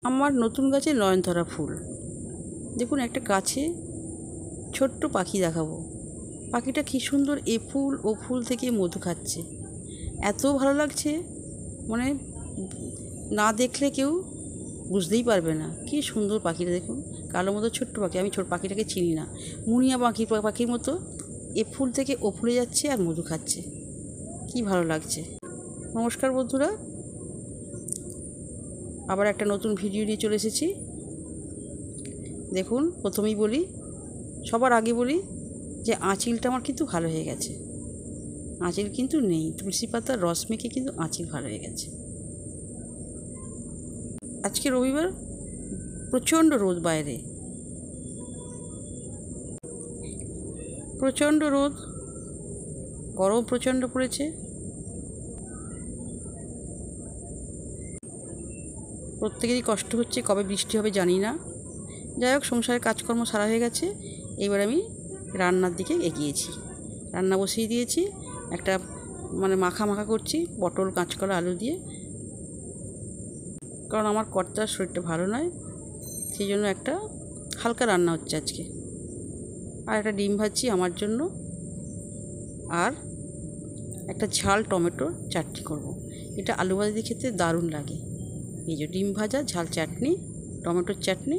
আমার নতুন গাছে নয়নতারা ফুল। দেখুন একটা গাছে ছোট্ট পাখি দেখাবো। পাখিটা কী সুন্দর এ ফুল ও ফুল থেকে মধু খাচ্ছে, এত ভালো লাগছে। মানে না দেখলে কেউ বুঝতেই পারবে না কী সুন্দর পাখিটা। দেখুন কালো মতো ছোট্ট পাখি, আমি ছোট পাখিটাকে চিনি না। মুনিয়া পাখির মতো এ ফুল থেকে ও ফুলে যাচ্ছে আর মধু খাচ্ছে, কি ভালো লাগছে। নমস্কার বন্ধুরা, আবার একটা নতুন ভিডিও নিয়ে চলে এসেছি। দেখুন প্রথমেই বলি, সবার আগে বলি যে আঁচিলটা আমার কিন্তু ভালো হয়ে গেছে। আঁচিল কিন্তু নেই, তুলসী পাতার রস মেখে কিন্তু আঁচিল ভালো হয়ে গেছে। আজকে রবিবার, প্রচণ্ড রোদ বাইরে, প্রচণ্ড রোদ, গরম প্রচণ্ড পড়েছে। প্রত্যেকেরই কষ্ট হচ্ছে, কবে বৃষ্টি হবে জানি না। যাই হোক, সংসারের কাজকর্ম সারা হয়ে গেছে। এবার আমি রান্নার দিকে এগিয়েছি, রান্না বসিয়ে দিয়েছি। একটা মাখা করছি পটল কাঁচকলা আলু দিয়ে, কারণ আমার কর্তার শরীরটা ভালো নয়, সেই জন্য একটা হালকা রান্না হচ্ছে আজকে। আর একটা ডিম ভাজছি আমার জন্য, আর একটা ঝাল টমেটোর চাটনি করব। এটা আলু ভাজা দিয়ে খেতে দারুণ লাগে। এই যে ডিম ভাজা, ঝাল চাটনি, টমেটোর চাটনি,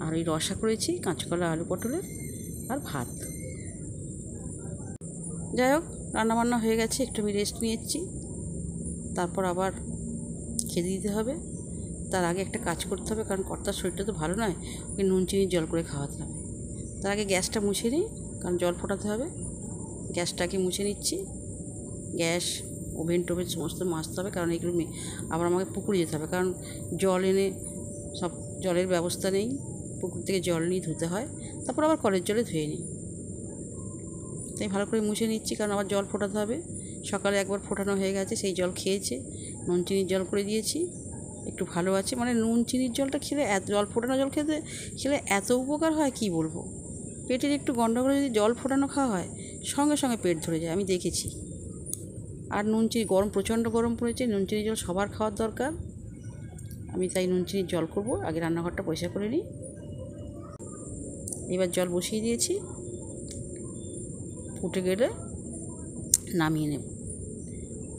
আর ওই রসা করেছি কাঁচকলা আলু পটলের, আর ভাত। যাই হোক, রান্নাবান্না হয়ে গেছে, একটু আমি রেস্ট নিয়েছি, তারপর আবার খেতে দিতে হবে। তার আগে একটা কাজ করতে হবে, কারণ কর্তার শরীরটা তো ভালো নয়, ওকে নুন চিনি জল করে খাওয়াতে হবে। তার আগে গ্যাসটা মুছে নিই, কারণ জল ফোটাতে হবে। গ্যাসটাকে মুছে নিচ্ছি, গ্যাস ওভেন টোভেন সমস্ত মাজতে হবে, কারণ এগুলো আবার আমাকে পুকুরে যেতে হবে, কারণ জল এনে সব জলের ব্যবস্থা নেই, পুকুর থেকে জল নিয়ে ধুতে হয়, তারপর আবার কলের জলে ধুয়ে নিই। তাই ভালো করে মুছে নিচ্ছি, কারণ আবার জল ফোটাতে হবে। সকালে একবার ফোটানো হয়ে গেছে, সেই জল খেয়েছে, নুন চিনির জল করে দিয়েছি, একটু ভালো আছে। নুন চিনির জলটা খেলে, জল ফোটানো জল খেলে এত উপকার হয় কি বলবো। পেটের একটু গন্ডগোলে যদি জল ফোটানো খাওয়া হয়, সঙ্গে সঙ্গে পেট ধরে যায়, আমি দেখেছি। আর নুন চিনি, গরম প্রচণ্ড গরম পড়েছে, নুন চিনির জল সবার খাওয়ার দরকার। আমি তাই নুন চিনির জল করব। আগে রান্নাঘরটা পরিষ্কার করে নিই। এবার জল বসিয়ে দিয়েছি, ফুটে গেলে নামিয়ে নেব।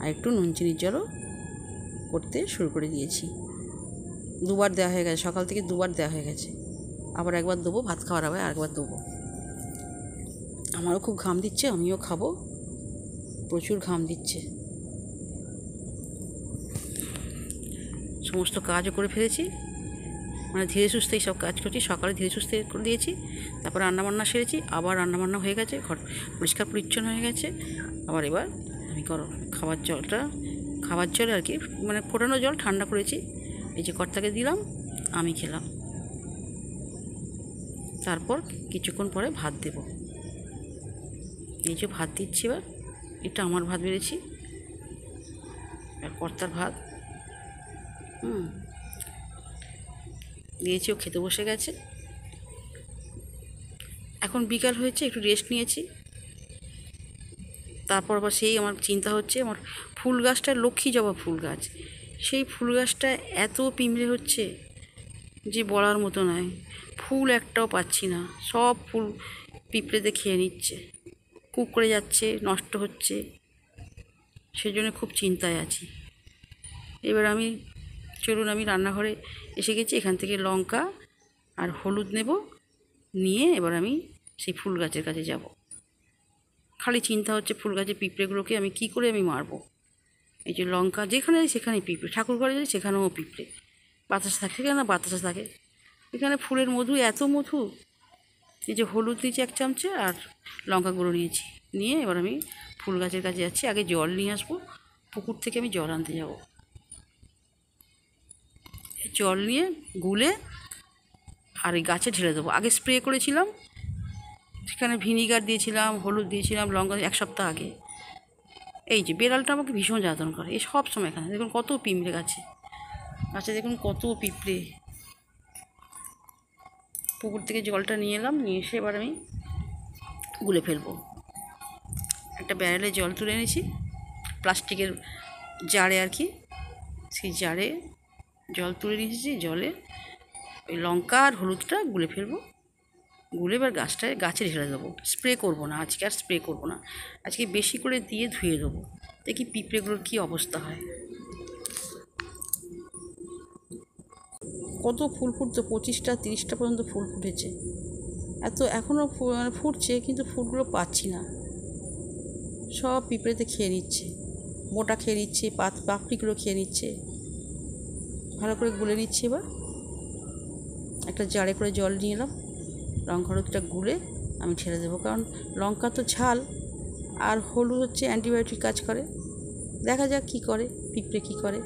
আর একটু নুন চিনির জলও করতে শুরু করে দিয়েছি। দুবার দেওয়া হয়ে গেছে, সকাল থেকে দুবার দেওয়া হয়ে গেছে। আবার একবার দেবো, ভাত খাওয়ার আগে আরেকবার দেবো। আমারও খুব ঘাম দিচ্ছে, আমিও খাবো, প্রচুর ঘাম দিচ্ছে। সমস্ত কাজও করে ফেলেছি, ধীরে সুস্থে সব কাজ করছি। সকালে ধীরে সুস্থে করে দিয়েছি, তারপর রান্নাবান্না সেরেছি, আবার রান্নাবান্না হয়ে গেছে, ঘর পরিষ্কার পরিচ্ছন্ন হয়ে গেছে। আবার এবার আমি খাবার জলে আর কি, ফোটানো জল ঠান্ডা করেছি, এই যে কর্তাকে দিলাম, আমি খেলাম। তারপর কিছুক্ষণ পরে ভাত দেব। এই যে ভাত দিচ্ছি, এবার এটা আমার ভাত বেড়েছি, আর কর্তার ভাত দিয়েছি, ও খেতে বসে গেছে। এখন বিকাল হয়েছে, একটু রেস্ট নিয়েছি। তারপর আবার সেই আমার চিন্তা হচ্ছে, আমার ফুল গাছটা লক্ষ্মী জবা ফুল গাছ, সেই ফুল গাছটা এত পিঁমড়ে হচ্ছে যে বলার মতো নয়। ফুল একটাও পাচ্ছি না, সব ফুল পিঁপড়েতে খেয়ে নিচ্ছে, কুঁকড়ে যাচ্ছে, নষ্ট হচ্ছে। সেজন্য খুব চিন্তায় আছি। এবার চলুন আমি রান্নাঘরে এসে গেছি, এখান থেকে লঙ্কা আর হলুদ নেব, নিয়ে এবার আমি সেই ফুল গাছের কাছে যাব। খালি চিন্তা হচ্ছে ফুল গাছের পিঁপড়েগুলোকে আমি কী করে মারবো। এই যে লঙ্কা, যেখানে যাই সেখানেই পিঁপড়ে, ঠাকুর ঘরে যাই সেখানেও পিঁপড়ে, বাতাসে থাকে, সেখানে বাতাসে থাকে। এখানে ফুলের মধু, এত মধু। এই যে হলুদ দিয়েছি 1 চামচে, আর লঙ্কা গুঁড়ো নিয়েছি, নিয়ে এবার আমি ফুল গাছের কাছে যাচ্ছি। আগে জল নিয়ে আসবো, পুকুর থেকে আমি জল আনতে যাব। জল নিয়ে গুলে আর এই গাছে ঢেলে দেবো। আগে স্প্রে করেছিলাম, সেখানে ভিনিগার দিয়েছিলাম, হলুদ দিয়েছিলাম, লঙ্কা 1 সপ্তাহ আগে। এই যে বেড়ালটা আমাকে ভীষণ জ্বালাতন করে, এই সব সময় এখানে দেখুন কত পিঁপড়ে গাছে দেখুন কত পিঁপড়ে। পুকুর থেকে জলটা নিয়ে এলাম, নিয়ে এসে এবার আমি গুলে ফেলবো। একটা ব্যারেলে জল তুলে এনেছি, প্লাস্টিকের জারে আর কি, সেই জারে জল তুলে নিয়েছি, জলে ওই লঙ্কা আর হলুদটা গুলে ফেলবো, গুলে এবার গাছে ঢেলে দেবো। স্প্রে করবো না আজকে, আর স্প্রে করবো না আজকে, বেশি করে দিয়ে ধুয়ে দেবো। দেখি পিঁপড়েগুলোর কী অবস্থা হয়। কত ফুল ফুটতো, 25টা 30টা পর্যন্ত ফুল ফুটেছে। এখনও মানে ফুটছে, কিন্তু ফুলগুলো পাচ্ছি না, সব পিঁপড়েতে খেয়ে নিচ্ছে, মোটা খেয়ে নিচ্ছে, পাপড়িগুলো খেয়ে নিচ্ছে। ভালো করে গুলে নিচ্ছি। এবার একটা জারে করে জল নিয়ে এলাম, লঙ্কা হলুদটা গুলে আমি ছেড়ে দেবো, কারণ লঙ্কা তো ঝাল আর হলুদ হচ্ছে অ্যান্টিবায়োটিক কাজ করে। দেখা যাক কী করে, পিঁপড়ে কী করে।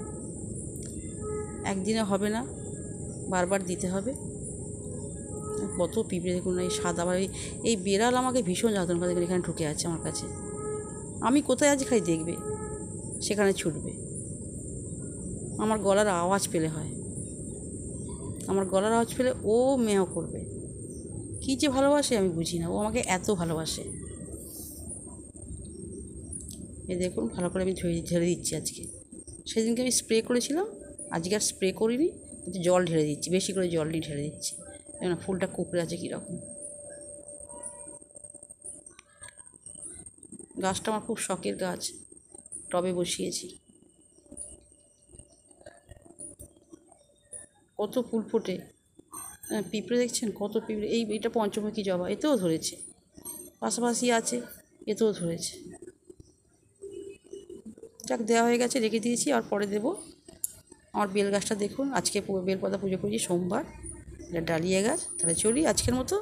একদিনে হবে না, বারবার দিতে হবে। কত পিঁপড়ে দেখুন, এই সাদা, আবার এই বেড়াল আমাকে ভীষণ যত্ন করে, এখানে ঢুকে আছে আমার কাছে। আমি কোথায় আছি খালি দেখবে, সেখানে ছুটবে। আমার গলার আওয়াজ পেলে হয়, আমার গলার আওয়াজ পেলে ও মেও করবে। কী যে ভালোবাসে আমি বুঝি না, ও আমাকে এত ভালোবাসে। এ দেখুন ভালো করে আমি ঝেড়ে দিচ্ছি আজকে। সেদিনকে আমি স্প্রে করেছিলাম, আজকে আর স্প্রে করিনি, কিন্তু জল ঢেলে দিচ্ছি, বেশি করে জল নিয়ে ঢেলে দিচ্ছি। না ফুলটা কুঁকড়ে আছে কীরকম। গাছটা আমার খুব শখের গাছ, টবে বসিয়েছি। কত ফুল ফোটে, পিঁপড়ে দেখছেন কত পিঁপড়ে। এইটা পঞ্চমুখী জবা, এতেও ধরেছে, পাশাপাশি আছে, এতেও ধরেছে। যাক, দেওয়া হয়ে গেছে, রেখে দিয়েছি, আর পরে দেবো। আমার বেল গাছটা দেখুন, আজকে বেলপাতা পুজো করেছি সোমবার, এটা ডালিয়া গাছ। তাহলে চলি আজকের মতো।